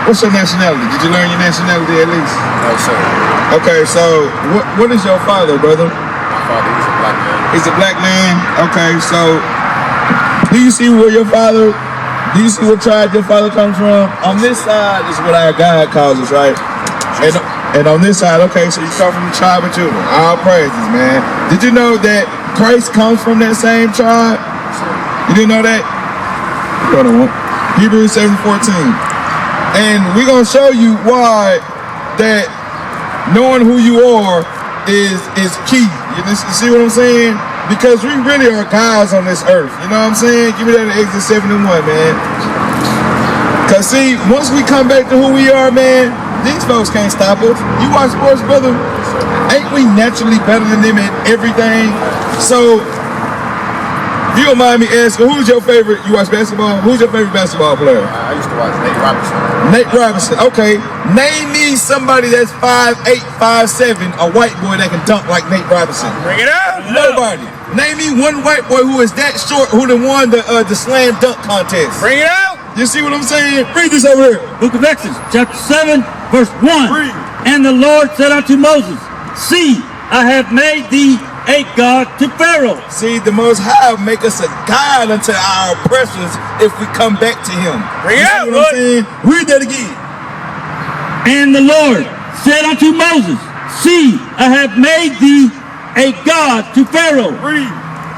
What's your nationality? Did you learn your nationality at least? No, sir. Okay, so what is your father, brother? My father, he's a black man. He's a black man? Okay, so do you see where your father, do you see what tribe your father comes from? On this side is what our God calls us, right? And on this side, okay, so you come from the tribe of Judah. All praises, man. Did you know that Christ comes from that same tribe? You didn't know that? You don't want. Hebrews 7:14. And we're going to show you why that knowing who you are is key. You see what I'm saying? Because we really are gods on this earth. You know what I'm saying? Give me that in Exodus 7:1, man. Because see, once we come back to who we are, man, these folks can't stop us. You watch sports, brother? Ain't we naturally better than them at everything? So, if you don't mind me asking, who's your favorite, you watch basketball? Who's your favorite basketball player? I used to watch Nate Robinson. Nate Robinson, okay. Name me somebody that's 5'8", 5'7", a white boy that can dunk like Nate Robinson. Bring it out. Nobody. Name me one white boy who is that short who done won the slam dunk contest. Bring it out. You see what I'm saying? Read this over here. Book of Exodus, chapter 7, verse 1. Read. And the Lord said unto Moses, See, I have made thee a God to Pharaoh. See, the Most High make us a God unto our oppressors if we come back to Him. Bring it out, what I'm saying? Read that again. And the Lord said unto Moses, See, I have made thee a God to Pharaoh. Read.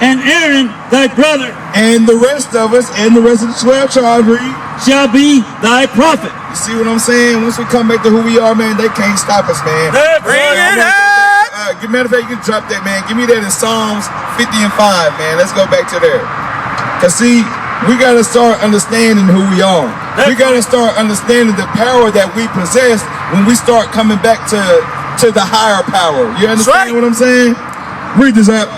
And Aaron, thy brother, and the rest of us, and the rest of the 12 tribes, read, shall be thy prophet. You see what I'm saying? Once we come back to who we are, man, they can't stop us, man. Bring it out. Matter of fact, you can drop that, man. Give me that in Psalms 50 and 5, man. Let's go back to there. Because, see, we got to start understanding who we are. We got to start understanding the power that we possess when we start coming back to the higher power. You understand what I'm saying? Read this out.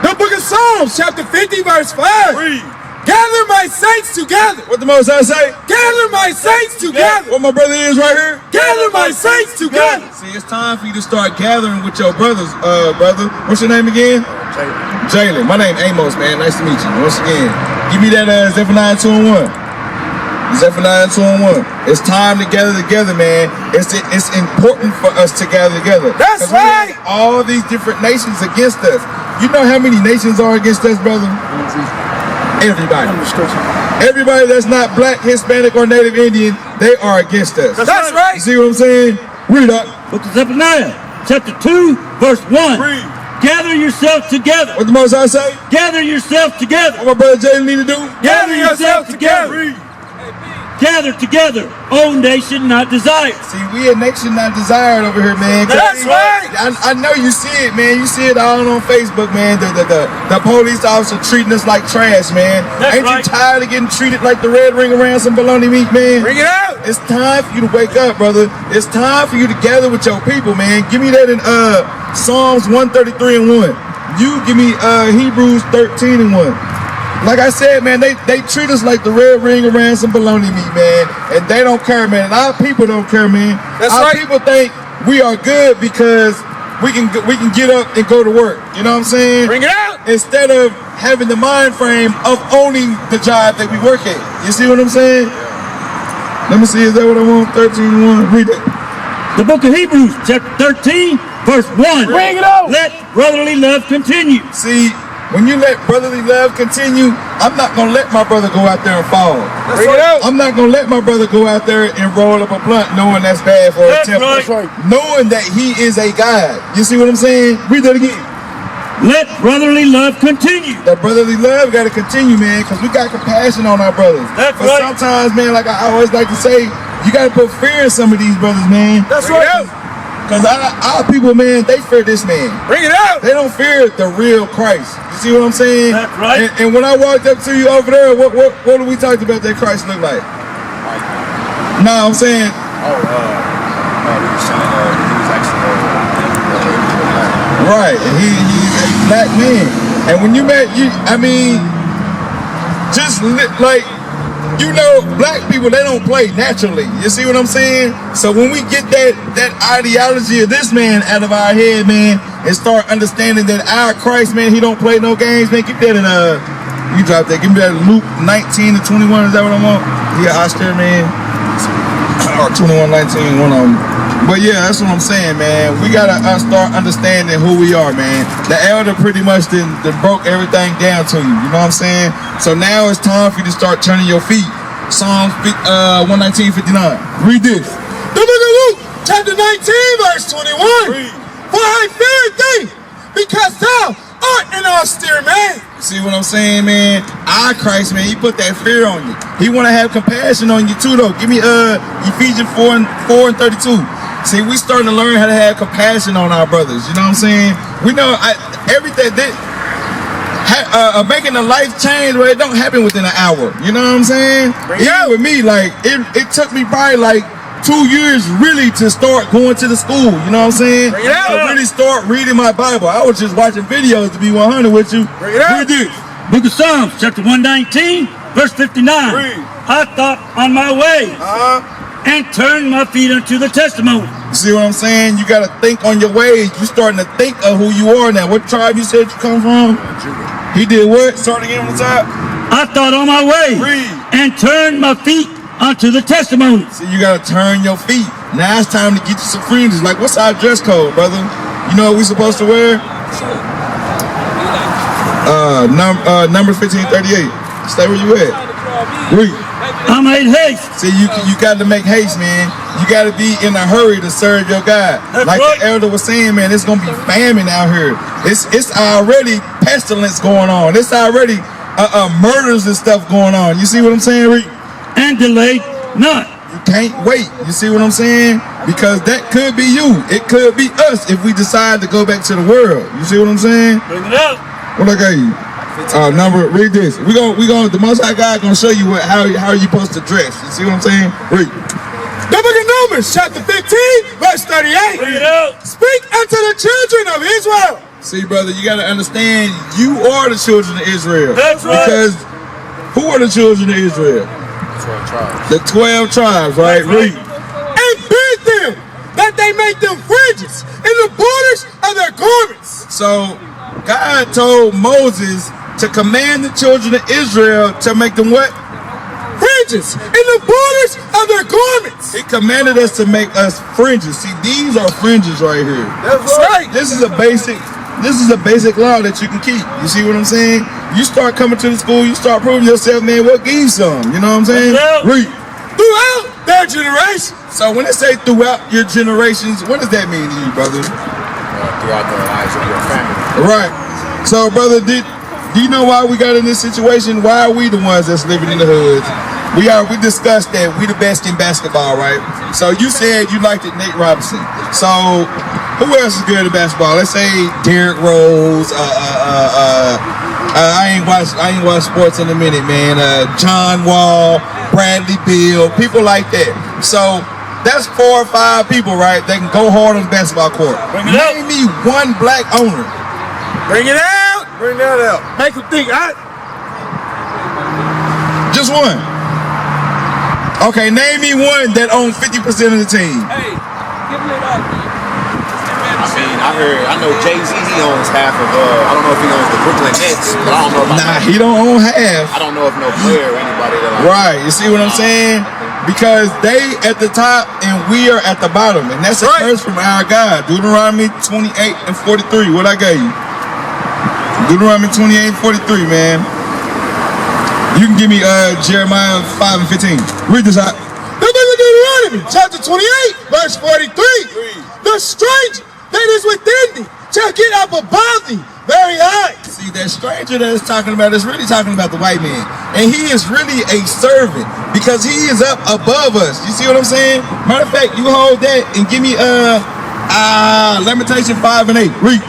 The book of Psalms, chapter 50, verse 5. Read. Gather my saints together. What the Most High say? Gather my saints together. What my brother is right here? Gather my saints together. See, it's time for you to start gathering with your brothers, brother. What's your name again? Jalen. My name Amos, man. Nice to meet you. Once again, give me that Zephaniah 2:1. Zephaniah 2:1. It's time to gather together, man. It's important for us to gather together. That's right. All these different nations against us. You know how many nations are against us, brother? Everybody. Everybody that's not black, Hispanic, or Native Indian, they are against us. That's right. You see what I'm saying? Read up. Book of Zephaniah, chapter 2, verse 1. Read. Gather yourself together. What the Most High say? Gather yourself together. What my brother Jalen need to do? Gather yourself together. Read. Gather together, O nation not desired. See, we a nation not desired over here, man. That's right. I know you see it, man. You see it all on Facebook, man. The police officer treating us like trash, man. That's Ain't right. you tired of getting treated like the red ring around some bologna meat, man? Bring it out. It's time for you to wake up, brother. It's time for you to gather with your people, man. Give me that in Psalms 133 and 1. You give me Hebrews 13 and 1. Like I said, man, they treat us like the red ring around some bologna meat, man. And they don't care, man. And our people don't care, man. That's our right. people think we are good because we can get up and go to work. You know what I'm saying? Bring it out. Instead of having the mind frame of owning the job that we work at. You see what I'm saying? Let me see, is that what I want? 13:1. Read it. The book of Hebrews, chapter 13, verse 1. Bring it out. Let brotherly love continue. See, when you let brotherly love continue, I'm not going to let my brother go out there and fall. Bring it out. I'm not going to let my brother go out there and roll up a blunt knowing that's bad for a temple. Right. Knowing that he is a God. You see what I'm saying? Read that again. Let brotherly love continue. That brotherly love got to continue, man, because we got compassion on our brothers. That's but right. sometimes, man, like I always like to say, you got to put fear in some of these brothers, man. That's Bring right. it out. Because our people, man, they fear this man. Bring it out. They don't fear the real Christ. You see what I'm saying? That's right. And when I walked up to you over there, what do we talked about that Christ look like? No, I'm saying. He was saying he was actually Right. He's a black man. And when you met like, you know, black people, they don't play naturally. You see what I'm saying? So when we get that ideology of this man out of our head, man, and start understanding that our Christ, man, he don't play no games, man, get that in you drop that. Give me that Luke 19 to 21. Is that what I want? Yeah, austere man. or 21:19, one of them. But yeah, that's what I'm saying, man. We gotta start understanding who we are, man. The elder pretty much done broke everything down to you. You know what I'm saying? So now it's time for you to start turning your feet. Psalms 119:59. Read this. The book of Luke, chapter 19, verse 21. For I fear thee, because thou art an austere man. See what I'm saying, man? Christ, man, he put that fear on you. He want to have compassion on you too, though. Give me Ephesians 4:32. See, we starting to learn how to have compassion on our brothers. You know what I'm saying? We know everything making a life change, where it don't happen within an hour. You know what I'm saying? Even with me, like it took me probably like 2 years really to start going to the school. You know what I'm saying? To really start reading my Bible. I was just watching videos, to be 100 with you. Read this. Book of Psalms, chapter 119, verse 59. I thought on my way and turned my feet unto the testimony. You see what I'm saying? You got to think on your ways. You starting to think of who you are now. What tribe you said you come from? He did what? Start again on the top. I thought on my way and turned my feet unto the testimony. See, you got to turn your feet. Now it's time to get you some fringes. Like, what's our dress code, brother? You know what we supposed to wear? Number 1538. Stay where you at. Read. I made haste. See, you got to make haste, man. You got to be in a hurry to serve your God. Like the elder was saying, man, it's gonna be famine out here. It's already pestilence going on. It's already murders and stuff going on. You see what I'm saying, Reed? And delayed not. You can't wait. You see what I'm saying? Because that could be you. It could be us if we decide to go back to the world. You see what I'm saying? Bring it up. What I got you? Read this. We gonna the Most High God gonna show you how you supposed to dress. You see what I'm saying? Read. The book of Numbers, chapter 15, verse 38. Bring it up. Speak unto the children of Israel. See, brother, you gotta understand you are the children of Israel. That's right. Because who are the children of Israel? 12 tribes. The 12 tribes, right? Read. And bid them that they make them fringes in the borders of their garments. So God told Moses to command the children of Israel to make them what? Fringes in the borders of their garments. He commanded us to make us fringes. See, these are fringes right here. That's right. This is a basic law that you can keep. You see what I'm saying? You start coming to the school, you start proving yourself, man, we'll give you some. You know what I'm saying? Read. Throughout their generation. So when they say throughout your generations, what does that mean to you, brother? Throughout the lives of your family. Right. So, brother, do you know why we got in this situation? Why are we the ones that's living in the hoods? We discussed that we the best in basketball, right? So you said you liked it, Nate Robinson. So who else is good at basketball? Let's say Derrick Rose. I ain't watched sports in a minute, man. John Wall, Bradley Beal, people like that. So that's 4 or 5 people, right? They can go hard on the basketball court. Name me one black owner. Bring it out. Bring that out. Make them think. Just one. Okay, name me one that owns 50% of the team. Hey, give me that. I know Jay-Z, he owns half of, I don't know if he owns the Brooklyn Nets, but I don't know about he don't own half. I don't know if no player or anybody that Right, you see what I'm saying? Because they at the top and we are at the bottom. And that's a curse from our God. Deuteronomy 28:43. What I gave you? Deuteronomy 28:43, man. You can give me Jeremiah 5:15. Read this out. The book of Deuteronomy, chapter 28, verse 43. The stranger that is within thee shall get up above thee very high. See, that stranger that is talking about is really talking about the white man. And he is really a servant because he is up above us. You see what I'm saying? Matter of fact, you hold that and give me Lamentation 5:8. Read.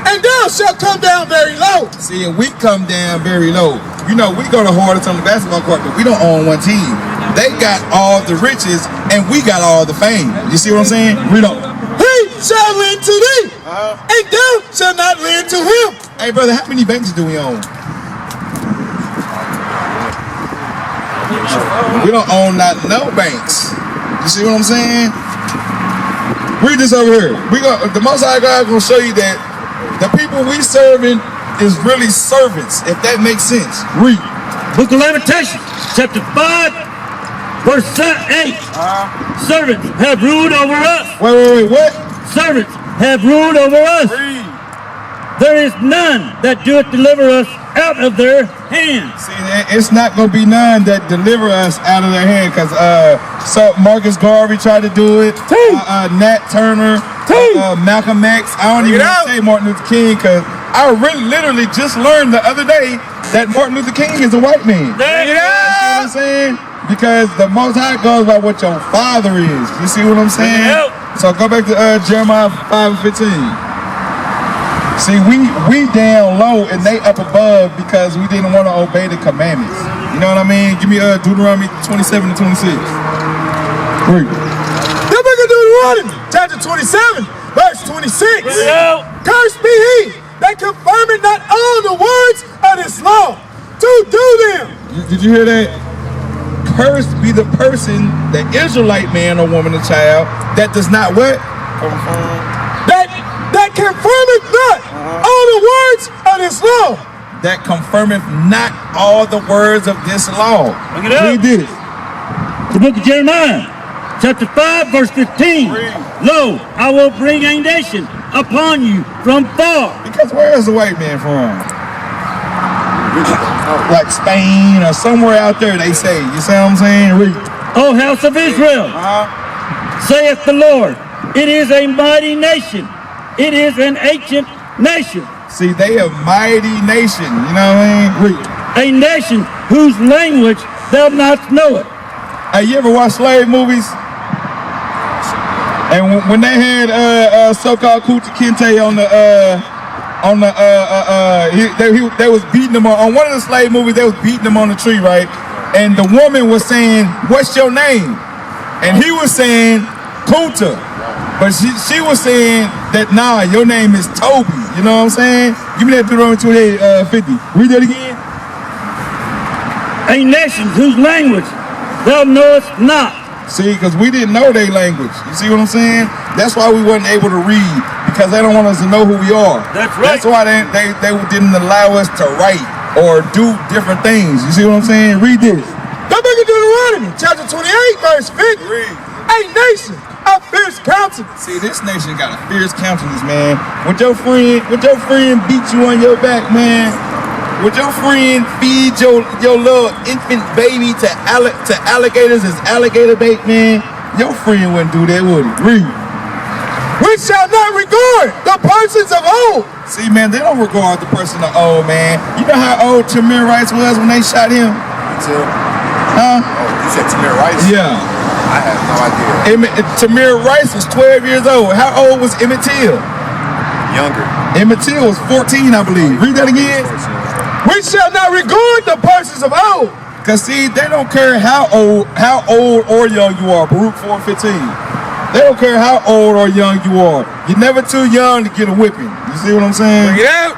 And thou shalt come down very low. See, and we come down very low. You know, we go the hardest on the basketball court, but we don't own one team. They got all the riches, and we got all the fame. You see what I'm saying? Read on. He shall lend to thee, and thou shalt not lend to him. Hey, brother, how many banks do we own? We don't own no banks. You see what I'm saying? Read this over here. The Most High God gonna show you that the people we serving is really servants, if that makes sense. Read. Book of Lamentations, chapter 5, Verse 8. Servants have ruled over us. Wait, what? Servants have ruled over us. There is none that doeth deliver us out of their hands. See, it's not going to be none that deliver us out of their hand, because so Marcus Garvey tried to do it, Nat Turner, Malcolm X. I don't even say Martin Luther King, because I literally just learned the other day that Martin Luther King is a white man. You know what I'm saying? Because the Most High goes by what your father is. You see what I'm saying? So go back to Jeremiah 5:15. See, we down low and they up above because we didn't want to obey the commandments. You know what I mean? Give me Deuteronomy 27 and 26. Read. The book of Deuteronomy, chapter 27, verse 26. Cursed be he that confirmeth not all the words of this law to do them. Did you hear that? Cursed be the person, the Israelite man or woman or child, that does not what? That confirmeth not all the words of this law. That confirmeth not all the words of this law. Look it up. Read this. The book of Jeremiah, chapter 5, verse 15. Lo, I will bring a nation upon you from far. Because where is the white man from? Like Spain or somewhere out there, they say. You see what I'm saying? Read. O house of Israel, saith the Lord, it is a mighty nation. It is an ancient nation. See, they a mighty nation. You know what I mean? Read. A nation whose language thou not knowest. Hey, you ever watch slave movies? And when they had so-called Kunta Kinte they was beating him on one of the slave movies. They was beating him on the tree, right? And the woman was saying, "What's your name?" And he was saying, "Kunta." But she was saying that, nah, your name is Toby. You know what I'm saying? Give me that Deuteronomy 28:50. Read that again. A nation whose language thou knowest not. See, because we didn't know their language. You see what I'm saying? That's why we wasn't able to read, because they don't want us to know who we are. That's right. That's why they didn't allow us to write or do different things. You see what I'm saying? Read this. The book of Deuteronomy, chapter 28, verse 50. Read. A nation of fierce countenance. See, this nation got a fierce countenance, man. Would your friend beat you on your back, man? Would your friend feed your little infant baby to alligators as alligator bait, man? Your friend wouldn't do that, would he? Read. We shall not regard the persons of old. See, man, they don't regard the person of old, man. You know how old Tamir Rice was when they shot him? Huh? Oh, you said Tamir Rice? Yeah. I have no idea. Tamir Rice was 12 years old. How old was Emmett Till? Younger. Emmett Till was 14, I believe. Read that again. We shall not regard the persons of old. Cause see, they don't care how old or young you are. Baruch 4:15. They don't care how old or young you are. You're never too young to get a whipping. You see what I'm saying? Bring it out.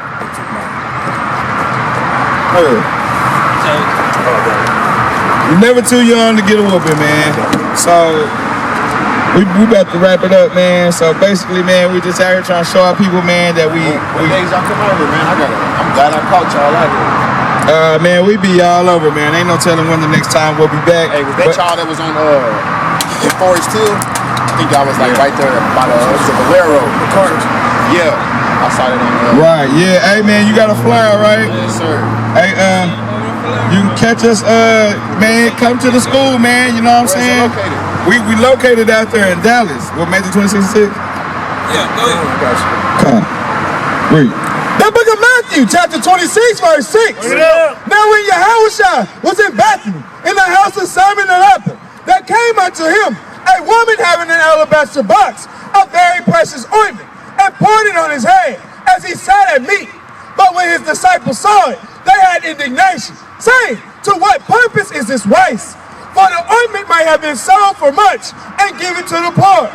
You're never too young to get a whooping, man. So we about to wrap it up, man. So basically, man, we just out here trying to show our people, man, that What days y'all come over, man? I'm glad I caught y'all out here. man, we be all over, man. Ain't no telling when the next time we'll be back. Hey, was that y'all that was on in Forest Hill? I think y'all was like right there by the Valero, the cart. Yeah, I saw that on Right, yeah. Hey, man, you got a flyer, right? Yes, sir. Hey, you can catch us, man. Come to the school, man. You know what I'm saying? We located out there in Dallas. What, Matthew 26:6? Yeah, go ahead. I got you. Come on. Read. The book of Matthew, chapter 26, verse 6. Now when Yahawashi was in Bethany, in the house of Simon the leper, there came unto him a woman having an alabaster box of very precious ointment, and poured it on his head as he sat at meat. But when his disciples saw it, they had indignation, saying, to what purpose is this waste? For the ointment might have been sold for much and given to the poor.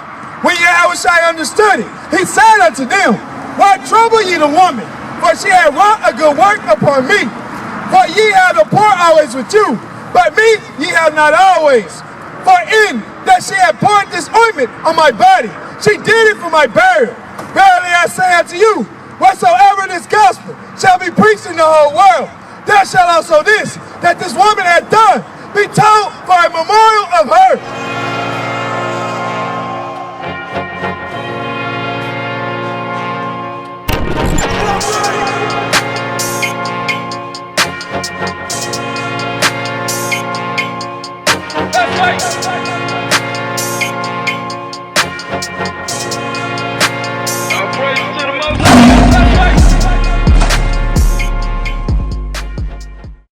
When Yahawashi understood it, he said unto them, why trouble ye the woman? For she had wrought a good work upon me. For ye have the poor always with you, but me ye have not always. For in that she had poured this ointment on my body, she did it for my burial. Verily I say unto you, whatsoever this gospel shall be preached in the whole world, there shall also this, that this woman had done, be told for a memorial of her.